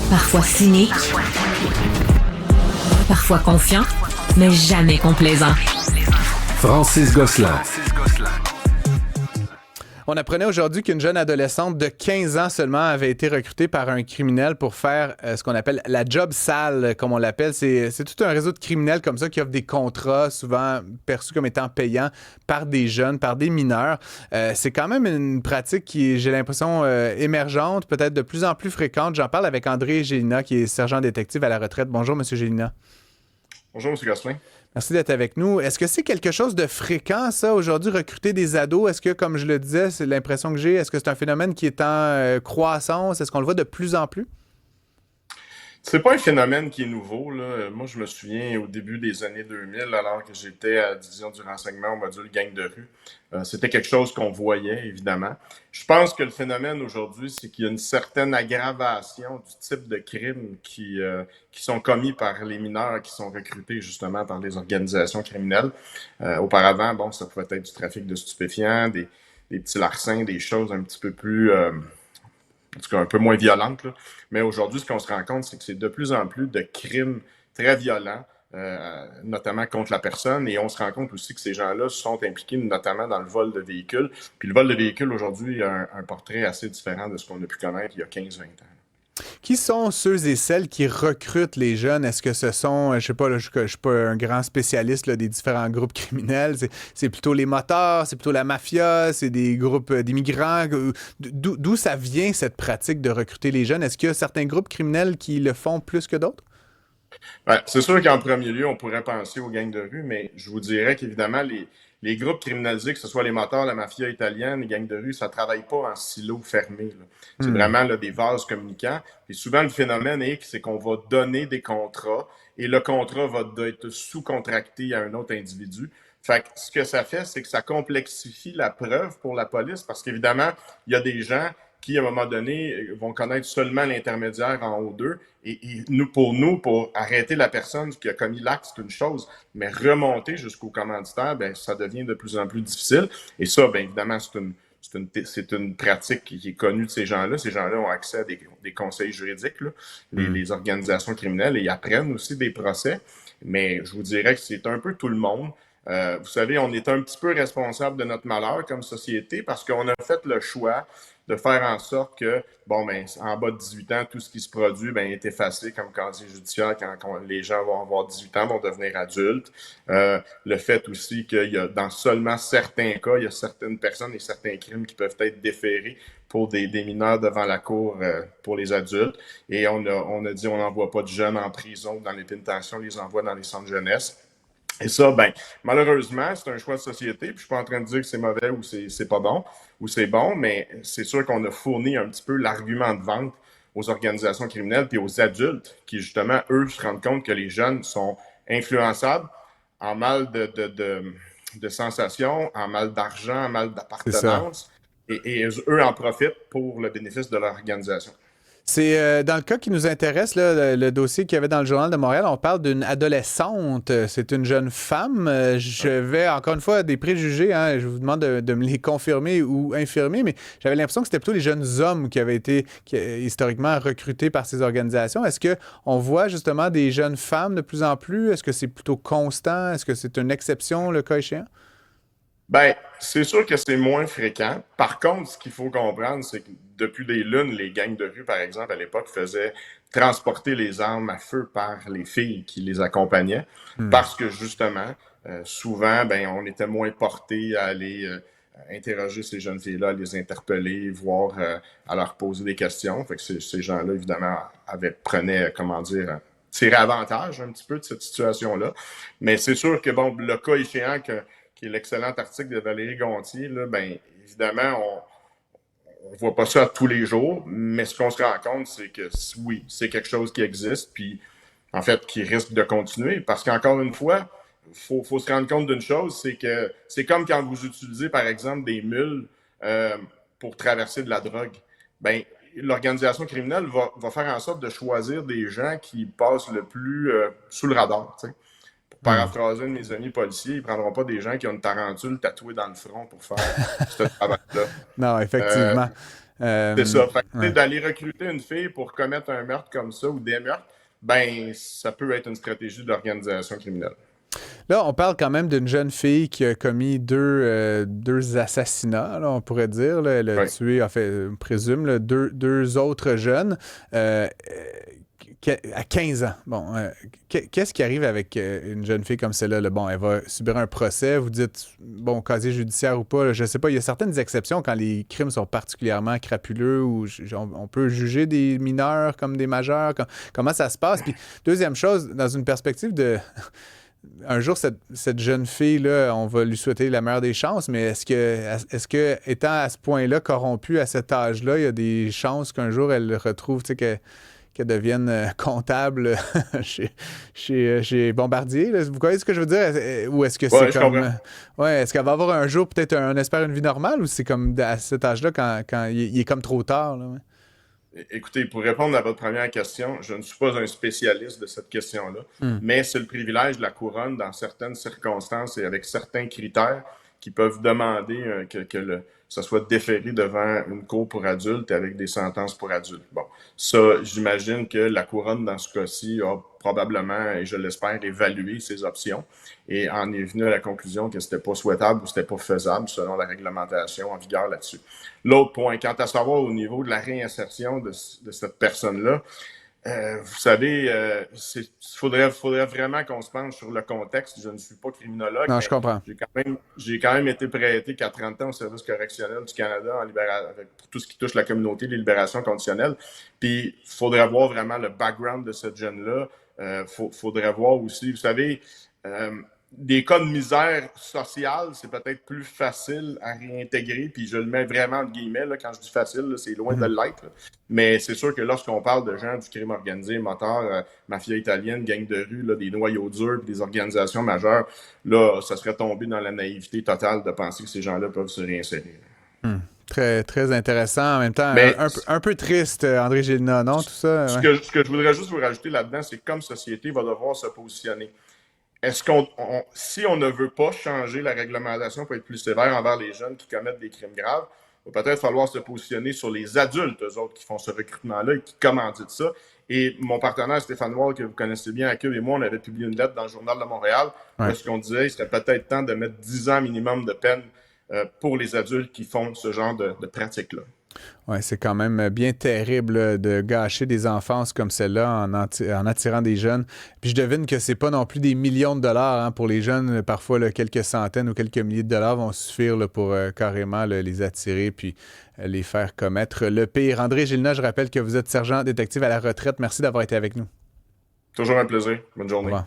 Parfois cynique, parfois confiant, mais jamais complaisant. Francis Gosselin. On apprenait aujourd'hui qu'une jeune adolescente de 15 ans seulement avait été recrutée par un criminel pour faire ce qu'on appelle la job sale, comme on l'appelle. C'est tout un réseau de criminels comme ça qui offrent des contrats, souvent perçus comme étant payants par des jeunes, par des mineurs. C'est quand même une pratique qui, j'ai l'impression, émergente, peut-être de plus en plus fréquente. J'en parle avec André Gélina, qui est sergent détective à la retraite. Bonjour, M. Gélina. Bonjour, M. Gosselin. Merci d'être avec nous. Est-ce que c'est quelque chose de fréquent, ça, aujourd'hui, recruter des ados? Est-ce que, comme je le disais, c'est l'impression que j'ai, est-ce que c'est un phénomène qui est en croissance? Est-ce qu'on le voit de plus en plus? C'est pas un phénomène qui est nouveau, là. Moi, je me souviens au début des années 2000, alors que j'étais à la division du renseignement au module gang de rue. C'était quelque chose qu'on voyait, évidemment. Je pense que le phénomène aujourd'hui, c'est qu'il y a une certaine aggravation du type de crimes qui sont commis par les mineurs qui sont recrutés justement par les organisations criminelles. Auparavant, bon, ça pouvait être du trafic de stupéfiants, des petits larcins, des choses un petit peu plus... en tout cas un peu moins violente, là. Mais aujourd'hui, ce qu'on se rend compte, c'est que c'est de plus en plus de crimes très violents, notamment contre la personne. Et on se rend compte aussi que ces gens-là sont impliqués notamment dans le vol de véhicules. Puis le vol de véhicules, aujourd'hui, a un portrait assez différent de ce qu'on a pu connaître il y a 15-20 ans. Qui sont ceux et celles qui recrutent les jeunes? Est-ce que ce sont, je sais pas, là, je suis pas un grand spécialiste là, des différents groupes criminels. C'est plutôt les motards, c'est plutôt la mafia, c'est des groupes d'immigrants. D'où ça vient, cette pratique de recruter les jeunes? Est-ce qu'il y a certains groupes criminels qui le font plus que d'autres? Ouais, c'est sûr qu'en premier lieu, on pourrait penser aux gangs de rue, mais je vous dirais qu'évidemment, les groupes criminalisés, que ce soit les motards, la mafia italienne, les gangs de rue, ça travaille pas en silo fermé, là. C'est vraiment là, des vases communicants. Et souvent, le phénomène est que c'est qu'on va donner des contrats et le contrat va être sous-contracté à un autre individu. Fait que ce que ça fait, c'est que ça complexifie la preuve pour la police parce qu'évidemment, il y a des gens qui, à un moment donné, vont connaître seulement l'intermédiaire en haut d'eux. Et pour arrêter la personne qui a commis l'acte, c'est une chose, mais remonter jusqu'au commanditaire, ben, ça devient de plus en plus difficile. Et ça, bien évidemment, c'est une pratique qui est connue de ces gens-là. Ces gens-là ont accès à des conseils juridiques, là, les organisations criminelles, et ils apprennent aussi des procès. Mais je vous dirais que c'est un peu tout le monde. Vous savez, on est un petit peu responsable de notre malheur comme société parce qu'on a fait le choix de faire en sorte que, bon, ben, en bas de 18 ans, tout ce qui se produit, ben, est effacé comme casier judiciaire quand les gens vont avoir 18 ans, vont devenir adultes. Le fait aussi qu'il y a, dans seulement certains cas, il y a certaines personnes et certains crimes qui peuvent être déférés pour des mineurs devant la cour pour les adultes. Et on a dit, on n'envoie pas de jeunes en prison dans les pénitentiaries, on les envoie dans les centres de jeunesse. Et ça, ben, malheureusement, c'est un choix de société. Puis je suis pas en train de dire que c'est mauvais ou c'est pas bon ou c'est bon, mais c'est sûr qu'on a fourni un petit peu l'argument de vente aux organisations criminelles puis aux adultes qui, justement, eux, se rendent compte que les jeunes sont influençables en mal de sensations, en mal d'argent, en mal d'appartenance. Et eux en profitent pour le bénéfice de leur organisation. C'est dans le cas qui nous intéresse, là, le dossier qu'il y avait dans le Journal de Montréal, on parle d'une adolescente. C'est une jeune femme. Je vais, encore une fois, des préjugés. Hein, je vous demande de me les confirmer ou infirmer, mais j'avais l'impression que c'était plutôt les jeunes hommes qui avaient été historiquement recrutés par ces organisations. Est-ce qu'on voit justement des jeunes femmes de plus en plus? Est-ce que c'est plutôt constant? Est-ce que c'est une exception, le cas échéant? Ben, c'est sûr que c'est moins fréquent. Par contre, ce qu'il faut comprendre, c'est que depuis des lunes, les gangs de rue, par exemple, à l'époque, faisaient transporter les armes à feu par les filles qui les accompagnaient. Parce que, justement, souvent, ben, on était moins porté à aller interroger ces jeunes filles-là, à les interpeller, voire à leur poser des questions. Fait que ces gens-là, évidemment, prenaient, comment dire, tiraient avantage un petit peu de cette situation-là. Mais c'est sûr que, bon, le cas échéant qui est l'excellent article de Valérie Gontier, là, ben, évidemment, on voit pas ça tous les jours, mais ce qu'on se rend compte, c'est que oui, c'est quelque chose qui existe, puis en fait, qui risque de continuer. Parce qu'encore une fois, faut se rendre compte d'une chose, c'est que c'est comme quand vous utilisez, par exemple, des mules pour traverser de la drogue. Ben, l'organisation criminelle va faire en sorte de choisir des gens qui passent le plus sous le radar, tu sais. Pour paraphraser un de mes amis policiers, ils ne prendront pas des gens qui ont une tarentule tatouée dans le front pour faire ce travail-là. Non, effectivement. C'est ça. Fait que, tu sais, Ouais. d'aller recruter une fille pour commettre un meurtre comme ça ou des meurtres, ben, ça peut être une stratégie d'organisation criminelle. Là, on parle quand même d'une jeune fille qui a commis deux assassinats, là, on pourrait dire. Là. Elle a Oui. tué, en fait, on présume, là, deux autres jeunes à 15 ans. Bon, qu'est-ce qui arrive avec une jeune fille comme celle-là? Là? Bon, elle va subir un procès. Vous dites, bon, casier judiciaire ou pas, là, je sais pas. Il y a certaines exceptions quand les crimes sont particulièrement crapuleux ou on peut juger des mineurs comme des majeurs. Comment ça se passe? Puis, deuxième chose, dans une perspective de... Un jour, cette jeune fille-là, on va lui souhaiter la meilleure des chances, mais est-ce que étant à ce point-là, corrompue à cet âge-là, il y a des chances qu'un jour elle retrouve, tu sais, qu'elle devienne comptable chez Bombardier? Là? Vous voyez ce que je veux dire? Ou est-ce que c'est Ouais, je comme... comprends. Ouais, est-ce qu'elle va avoir un jour, peut-être, on espère une vie normale, ou c'est comme à cet âge-là, quand il est comme trop tard? Là, ouais? Écoutez, pour répondre à votre première question, je ne suis pas un spécialiste de cette question-là, mais c'est le privilège de la couronne dans certaines circonstances et avec certains critères qui peuvent demander que ça soit déféré devant une cour pour adultes et avec des sentences pour adultes. Bon, ça, j'imagine que la couronne, dans ce cas-ci, a probablement, et je l'espère, évalué ses options et en est venu à la conclusion que c'était pas souhaitable ou c'était pas faisable selon la réglementation en vigueur là-dessus. L'autre point, quant à savoir au niveau de la réinsertion de cette personne-là, vous savez, faudrait vraiment qu'on se penche sur le contexte. Je ne suis pas criminologue, Non, mais je comprends. j'ai quand même été prêté qu'à 30 ans au service correctionnel du Canada pour tout ce qui touche la communauté des libérations conditionnelles. Puis, il faudrait voir vraiment le background de cette jeune-là. Faudrait voir aussi, vous savez, des cas de misère sociale, c'est peut-être plus facile à réintégrer, puis je le mets vraiment entre guillemets, là, quand je dis facile, là, c'est loin de l'être. Là. Mais c'est sûr que lorsqu'on parle de gens du crime organisé, moteur, mafia italienne, gang de rue, là, des noyaux durs, puis des organisations majeures, là, ça serait tombé dans la naïveté totale de penser que ces gens-là peuvent se réinsérer. Très, très intéressant. En même temps, Mais un peu triste, André Gélina, non, tout ça? ce Ouais. que je voudrais juste vous rajouter là-dedans, c'est que comme société, va devoir se positionner. Est-ce si on ne veut pas changer la réglementation pour être plus sévère envers les jeunes qui commettent des crimes graves, il va peut-être falloir se positionner sur les adultes, eux autres, qui font ce recrutement-là et qui commanditent ça. Et mon partenaire Stéphane Wall, que vous connaissez bien à Cube, et moi, on avait publié une lettre dans le Journal de Montréal Ouais. où ce qu'on disait, il serait peut-être temps de mettre 10 ans minimum de peine pour les adultes qui font ce genre de pratiques-là. Oui, c'est quand même bien terrible là, de gâcher des enfances comme celle-là en attirant des jeunes. Puis je devine que c'est pas non plus des millions de dollars hein, pour les jeunes. Parfois, là, quelques centaines ou quelques milliers de dollars vont suffire là, pour carrément là, les attirer puis les faire commettre le pire. André Gélina, je rappelle que vous êtes sergent détective à la retraite. Merci d'avoir été avec nous. Toujours un plaisir. Bonne journée. Au revoir.